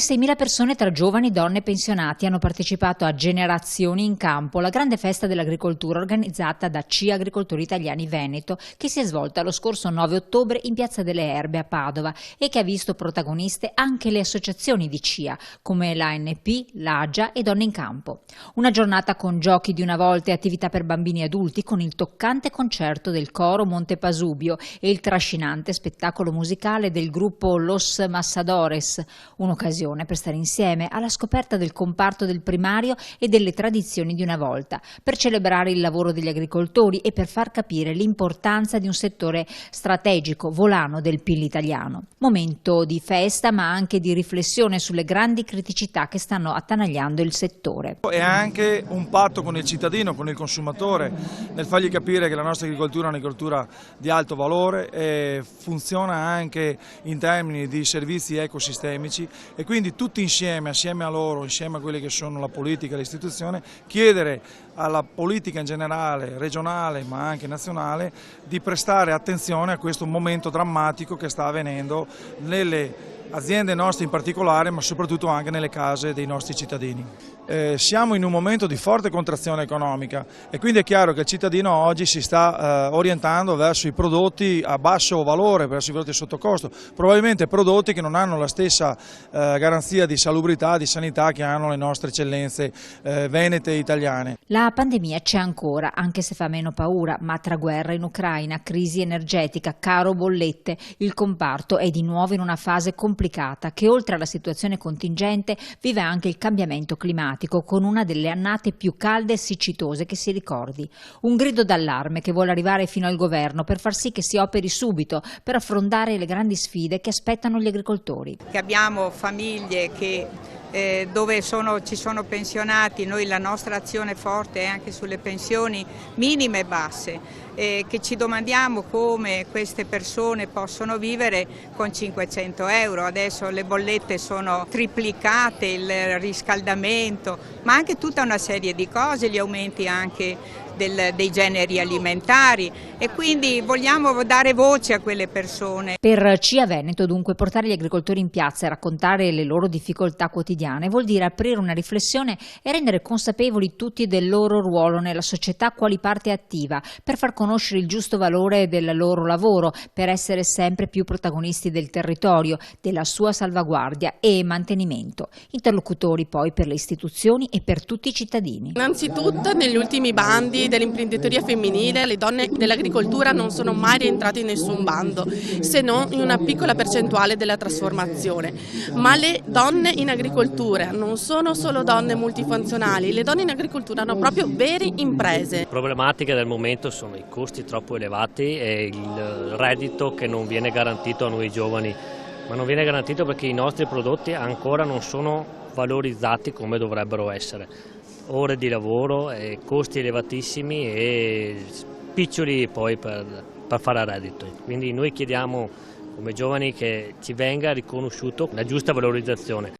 6.000 persone tra giovani, donne e pensionati hanno partecipato a Generazioni in Campo, la grande festa dell'agricoltura organizzata da CIA Agricoltori Italiani Veneto, che si è svolta lo scorso 9 ottobre in Piazza delle Erbe a Padova e che ha visto protagoniste anche le associazioni di CIA, come l'ANP, l'AGIA e Donne in Campo. Una giornata con giochi di una volta e attività per bambini e adulti, con il toccante concerto del coro Montepasubio e il trascinante spettacolo musicale del gruppo Los Massadores, un'occasione per stare insieme alla scoperta del comparto del primario e delle tradizioni di una volta, per celebrare il lavoro degli agricoltori e per far capire l'importanza di un settore strategico, volano del PIL italiano. Momento di festa ma anche di riflessione sulle grandi criticità che stanno attanagliando il settore. È anche un patto con il cittadino, con il consumatore, nel fargli capire che la nostra agricoltura è un'agricoltura di alto valore e funziona anche in termini di servizi ecosistemici e quindi tutti insieme, assieme a loro, insieme a quelle che sono la politica e l'istituzione, chiedere alla politica in generale, regionale ma anche nazionale, di prestare attenzione a questo momento drammatico che sta avvenendo nelle aziende nostre in particolare, ma soprattutto anche nelle case dei nostri cittadini. Siamo in un momento di forte contrazione economica e quindi è chiaro che il cittadino oggi si sta orientando verso i prodotti a basso valore, verso i prodotti sotto costo, probabilmente prodotti che non hanno la stessa garanzia di salubrità, di sanità che hanno le nostre eccellenze venete e italiane. La pandemia c'è ancora, anche se fa meno paura, ma tra guerra in Ucraina, crisi energetica, caro bollette, il comparto è di nuovo in una fase complicata che oltre alla situazione contingente vive anche il cambiamento climatico, con una delle annate più calde e siccitose che si ricordi. Un grido d'allarme che vuole arrivare fino al governo per far sì che si operi subito per affrontare le grandi sfide che aspettano gli agricoltori. Che abbiamo famiglie dove ci sono pensionati, noi la nostra azione forte è anche sulle pensioni minime e basse, che ci domandiamo come queste persone possono vivere con 500 euro, adesso le bollette sono triplicate, il riscaldamento, ma anche tutta una serie di cose, gli aumenti anche dei generi alimentari e quindi vogliamo dare voce a quelle persone. Per CIA Veneto dunque portare gli agricoltori in piazza e raccontare le loro difficoltà quotidiane vuol dire aprire una riflessione e rendere consapevoli tutti del loro ruolo nella società quali parte attiva, per far conoscere il giusto valore del loro lavoro, per essere sempre più protagonisti del territorio, della sua salvaguardia e mantenimento. Interlocutori poi per le istituzioni e per tutti i cittadini. Innanzitutto negli ultimi bandi dell'imprenditoria femminile le donne dell'agricoltura non sono mai rientrate in nessun bando, se non in una piccola percentuale della trasformazione. Ma le donne in agricoltura non sono solo donne multifunzionali, le donne in agricoltura hanno proprio vere imprese. Le problematiche del momento sono i costi troppo elevati e il reddito che non viene garantito a noi giovani, ma non viene garantito perché i nostri prodotti ancora non sono valorizzati come dovrebbero essere. Ore di lavoro, costi elevatissimi e spiccioli poi per fare reddito. Quindi noi chiediamo come giovani che ci venga riconosciuto la giusta valorizzazione.